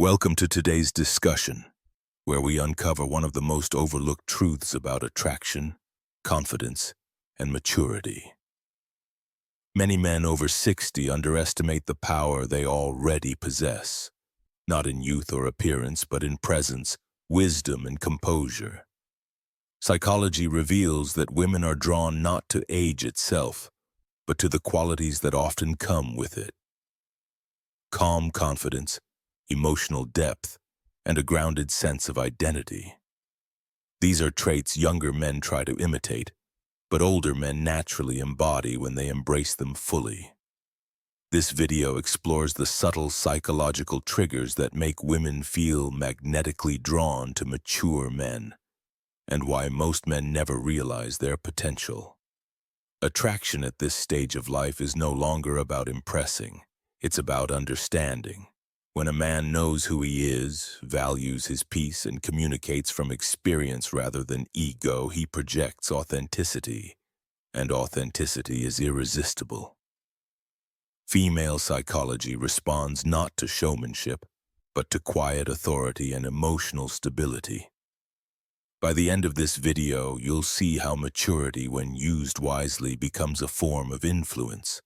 Welcome to today's discussion, where we uncover one of the most overlooked truths about attraction, confidence, and maturity. Many men over 60 underestimate the power they already possess, not in youth or appearance, but in presence, wisdom, and composure. Psychology reveals that women are drawn not to age itself, but to the qualities that often come with it. Calm confidence, emotional depth, and a grounded sense of identity. These are traits younger men try to imitate, but older men naturally embody when they embrace them fully. This video explores the subtle psychological triggers that make women feel magnetically drawn to mature men, and why most men never realize their potential. Attraction at this stage of life is no longer about impressing, it's about understanding. When a man knows who he is, values his peace, and communicates from experience rather than ego, he projects authenticity, and authenticity is irresistible. Female psychology responds not to showmanship, but to quiet authority and emotional stability. By the end of this video, you'll see how maturity, when used wisely, becomes a form of influence.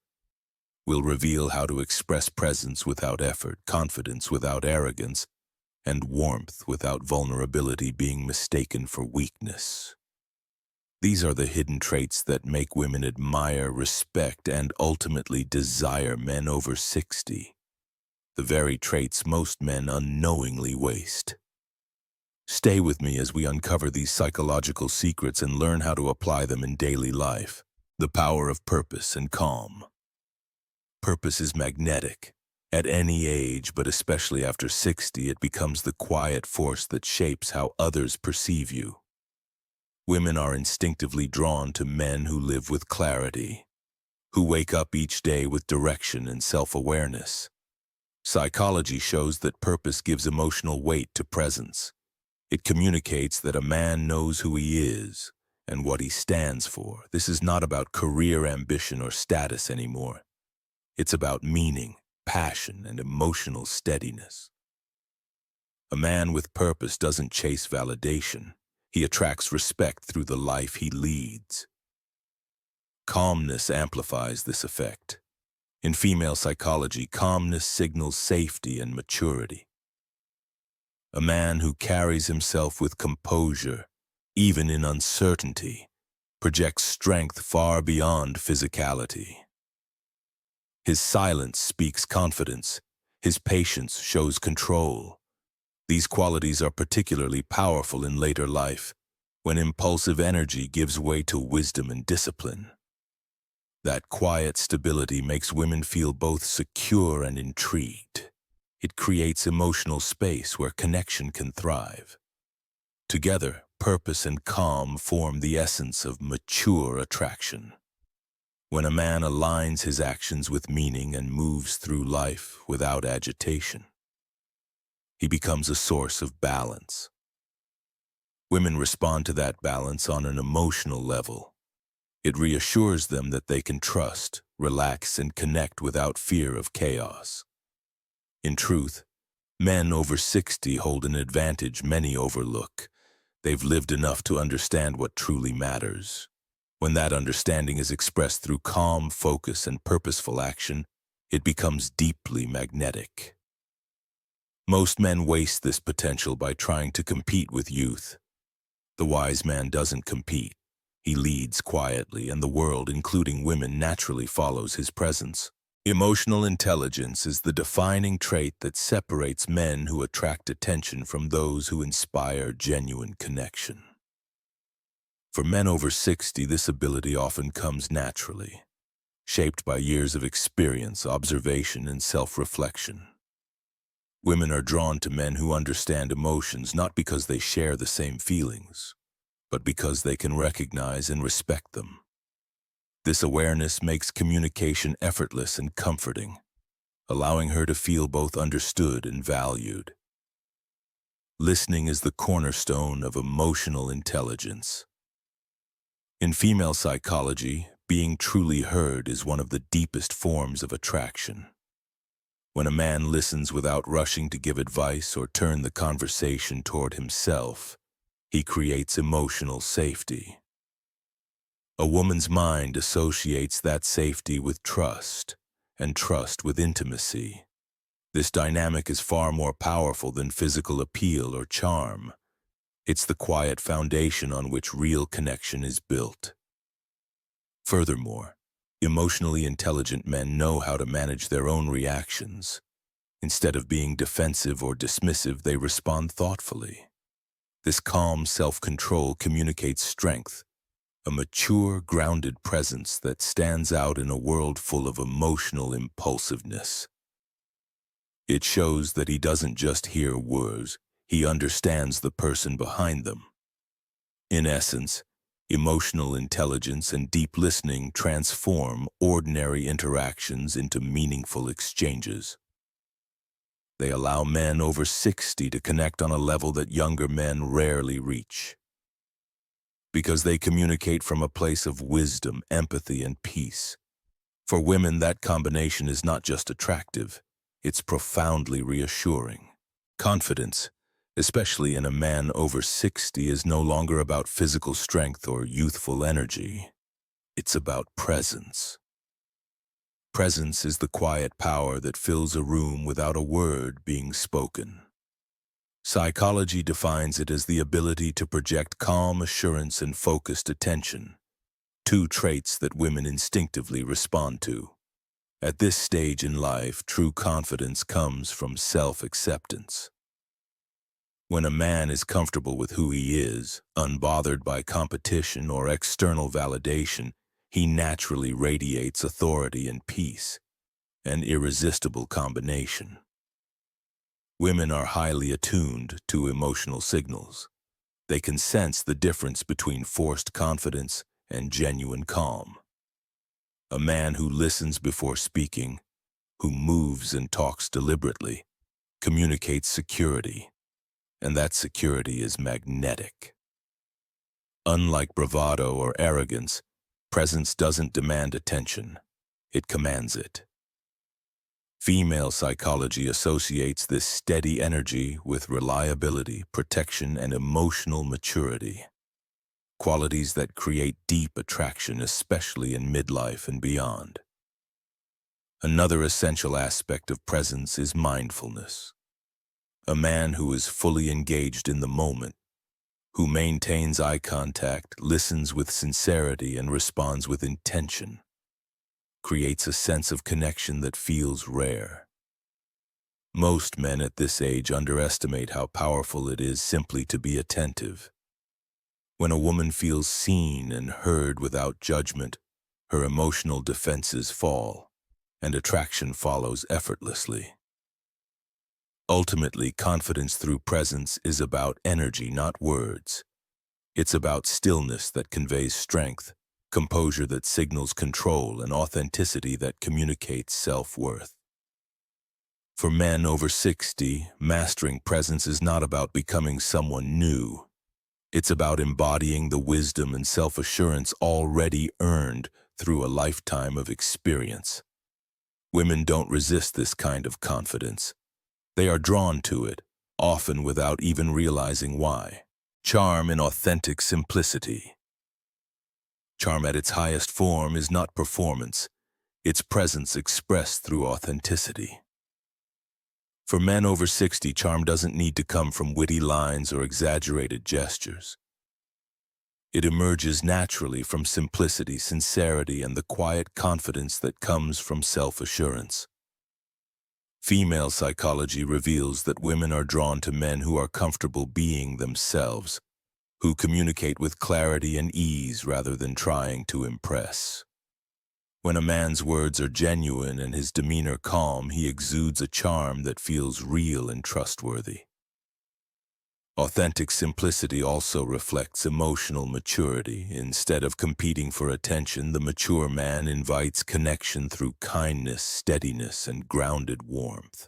We'll reveal how to express presence without effort, confidence without arrogance, and warmth without vulnerability being mistaken for weakness. These are the hidden traits that make women admire, respect, and ultimately desire men over 60. The very traits most men unknowingly waste. Stay with me as we uncover these psychological secrets and learn how to apply them in daily life. The power of purpose and calm. Purpose is magnetic. At any age, but especially after 60, it becomes the quiet force that shapes how others perceive you. Women are instinctively drawn to men who live with clarity, who wake up each day with direction and self-awareness. Psychology shows that purpose gives emotional weight to presence. It communicates that a man knows who he is and what he stands for. This is not about career ambition or status anymore. It's about meaning, passion, and emotional steadiness. A man with purpose doesn't chase validation. He attracts respect through the life he leads. Calmness amplifies this effect. In female psychology, calmness signals safety and maturity. A man who carries himself with composure, even in uncertainty, projects strength far beyond physicality. His silence speaks confidence. His patience shows control. These qualities are particularly powerful in later life, when impulsive energy gives way to wisdom and discipline. That quiet stability makes women feel both secure and intrigued. It creates emotional space where connection can thrive. Together, purpose and calm form the essence of mature attraction. When a man aligns his actions with meaning and moves through life without agitation, he becomes a source of balance. Women respond to that balance on an emotional level. It reassures them that they can trust, relax, and connect without fear of chaos. In truth, men over 60 hold an advantage many overlook. They've lived enough to understand what truly matters. When that understanding is expressed through calm focus and purposeful action, it becomes deeply magnetic. Most men waste this potential by trying to compete with youth. The wise man doesn't compete. He leads quietly, and the world, including women, naturally follows his presence. Emotional intelligence is the defining trait that separates men who attract attention from those who inspire genuine connection. For men over 60, this ability often comes naturally, shaped by years of experience, observation, and self-reflection. Women are drawn to men who understand emotions not because they share the same feelings, but because they can recognize and respect them. This awareness makes communication effortless and comforting, allowing her to feel both understood and valued. Listening is the cornerstone of emotional intelligence. In female psychology, being truly heard is one of the deepest forms of attraction. When a man listens without rushing to give advice or turn the conversation toward himself, he creates emotional safety. A woman's mind associates that safety with trust, and trust with intimacy. This dynamic is far more powerful than physical appeal or charm. It's the quiet foundation on which real connection is built. Furthermore, emotionally intelligent men know how to manage their own reactions. Instead of being defensive or dismissive, they respond thoughtfully. This calm self-control communicates strength, a mature, grounded presence that stands out in a world full of emotional impulsiveness. It shows that he doesn't just hear words, he understands the person behind them. In essence, emotional intelligence and deep listening transform ordinary interactions into meaningful exchanges. They allow men over 60 to connect on a level that younger men rarely reach. Because they communicate from a place of wisdom, empathy, and peace. For women, that combination is not just attractive, it's profoundly reassuring. Confidence, especially in a man over 60, is no longer about physical strength or youthful energy. It's about presence. Presence is the quiet power that fills a room without a word being spoken. Psychology defines it as the ability to project calm assurance and focused attention, two traits that women instinctively respond to. At this stage in life, true confidence comes from self-acceptance. When a man is comfortable with who he is, unbothered by competition or external validation, he naturally radiates authority and peace, an irresistible combination. Women are highly attuned to emotional signals. They can sense the difference between forced confidence and genuine calm. A man who listens before speaking, who moves and talks deliberately, communicates security, and that security is magnetic. Unlike bravado or arrogance, presence doesn't demand attention, it commands it. Female psychology associates this steady energy with reliability, protection, and emotional maturity, qualities that create deep attraction, especially in midlife and beyond. Another essential aspect of presence is mindfulness. A man who is fully engaged in the moment, who maintains eye contact, listens with sincerity, and responds with intention, creates a sense of connection that feels rare. Most men at this age underestimate how powerful it is simply to be attentive. When a woman feels seen and heard without judgment, her emotional defenses fall, and attraction follows effortlessly. Ultimately, confidence through presence is about energy, not words. It's about stillness that conveys strength, composure that signals control, and authenticity that communicates self-worth. For men over 60, mastering presence is not about becoming someone new. It's about embodying the wisdom and self-assurance already earned through a lifetime of experience. Women don't resist this kind of confidence. They are drawn to it, often without even realizing why. Charm in authentic simplicity. Charm at its highest form is not performance, it's presence expressed through authenticity. For men over 60, charm doesn't need to come from witty lines or exaggerated gestures. It emerges naturally from simplicity, sincerity, and the quiet confidence that comes from self-assurance. Female psychology reveals that women are drawn to men who are comfortable being themselves, who communicate with clarity and ease rather than trying to impress. When a man's words are genuine and his demeanor calm, he exudes a charm that feels real and trustworthy. Authentic simplicity also reflects emotional maturity. Instead of competing for attention, the mature man invites connection through kindness, steadiness, and grounded warmth.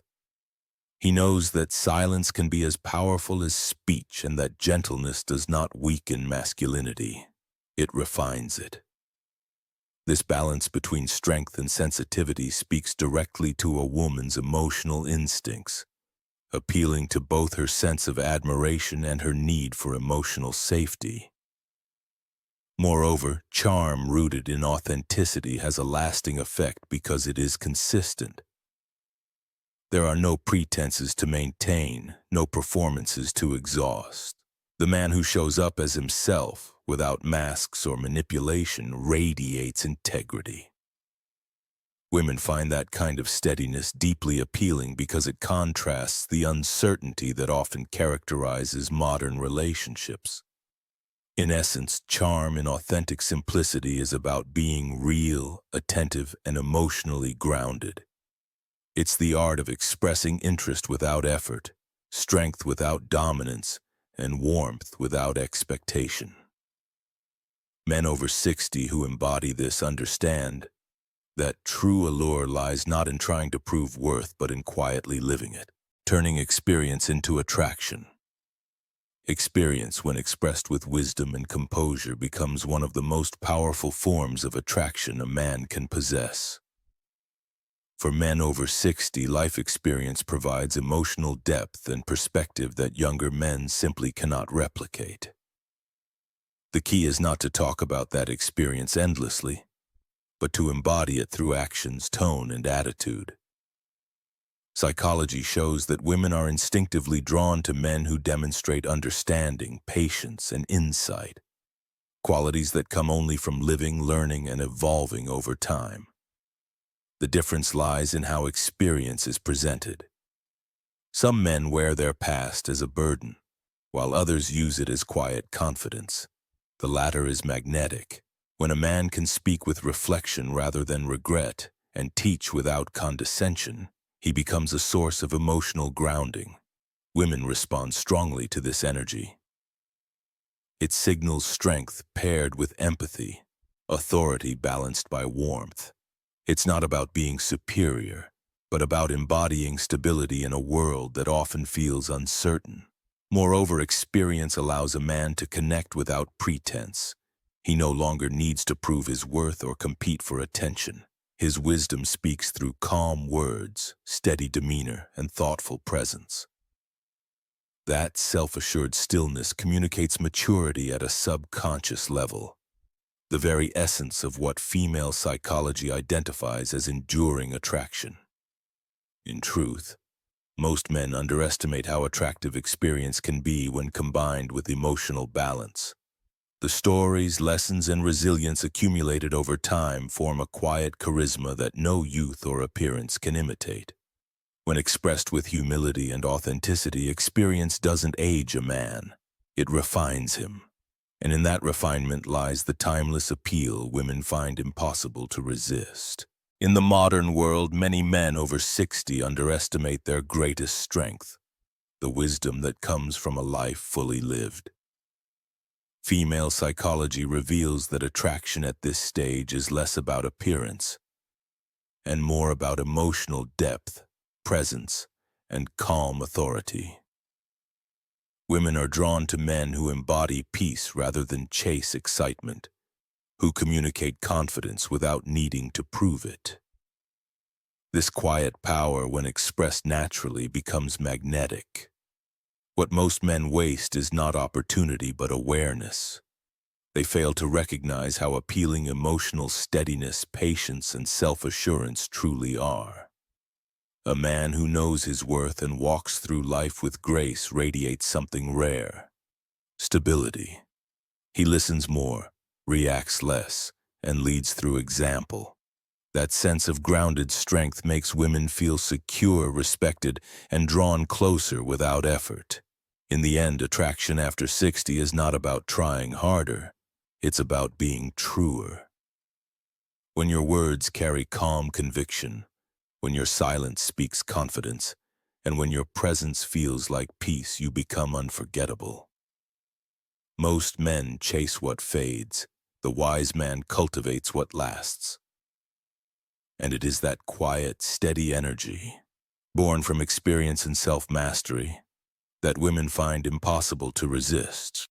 He knows that silence can be as powerful as speech and that gentleness does not weaken masculinity. It refines it. This balance between strength and sensitivity speaks directly to a woman's emotional instincts, appealing to both her sense of admiration and her need for emotional safety. Moreover, charm rooted in authenticity has a lasting effect because it is consistent. There are no pretenses to maintain, no performances to exhaust. The man who shows up as himself, without masks or manipulation, radiates integrity. Women find that kind of steadiness deeply appealing because it contrasts the uncertainty that often characterizes modern relationships. In essence, charm in authentic simplicity is about being real, attentive, and emotionally grounded. It's the art of expressing interest without effort, strength without dominance, and warmth without expectation. Men over 60 who embody this understand that true allure lies not in trying to prove worth but in quietly living it, turning experience into attraction. Experience, when expressed with wisdom and composure, becomes one of the most powerful forms of attraction a man can possess. For men over 60, life experience provides emotional depth and perspective that younger men simply cannot replicate. The key is not to talk about that experience endlessly, but to embody it through actions, tone, and attitude. Psychology shows that women are instinctively drawn to men who demonstrate understanding, patience, and insight, qualities that come only from living, learning, and evolving over time. The difference lies in how experience is presented. Some men wear their past as a burden, while others use it as quiet confidence. The latter is magnetic. When a man can speak with reflection rather than regret and teach without condescension, he becomes a source of emotional grounding. Women respond strongly to this energy. It signals strength paired with empathy, authority balanced by warmth. It's not about being superior, but about embodying stability in a world that often feels uncertain. Moreover, experience allows a man to connect without pretense. He no longer needs to prove his worth or compete for attention. His wisdom speaks through calm words, steady demeanor, and thoughtful presence. That self-assured stillness communicates maturity at a subconscious level, the very essence of what female psychology identifies as enduring attraction. In truth, most men underestimate how attractive experience can be when combined with emotional balance. The stories, lessons, and resilience accumulated over time form a quiet charisma that no youth or appearance can imitate. When expressed with humility and authenticity, experience doesn't age a man, it refines him. And in that refinement lies the timeless appeal women find impossible to resist. In the modern world, many men over 60 underestimate their greatest strength, the wisdom that comes from a life fully lived. Female psychology reveals that attraction at this stage is less about appearance and more about emotional depth, presence, and calm authority. Women are drawn to men who embody peace rather than chase excitement, who communicate confidence without needing to prove it. This quiet power, when expressed naturally, becomes magnetic. What most men waste is not opportunity but awareness. They fail to recognize how appealing emotional steadiness, patience, and self-assurance truly are. A man who knows his worth and walks through life with grace radiates something rare: stability. He listens more, reacts less, and leads through example. That sense of grounded strength makes women feel secure, respected, and drawn closer without effort. In the end, attraction after 60 is not about trying harder. It's about being truer. When your words carry calm conviction, when your silence speaks confidence, and when your presence feels like peace, you become unforgettable. Most men chase what fades. The wise man cultivates what lasts. And it is that quiet, steady energy, born from experience and self-mastery, that women find impossible to resist.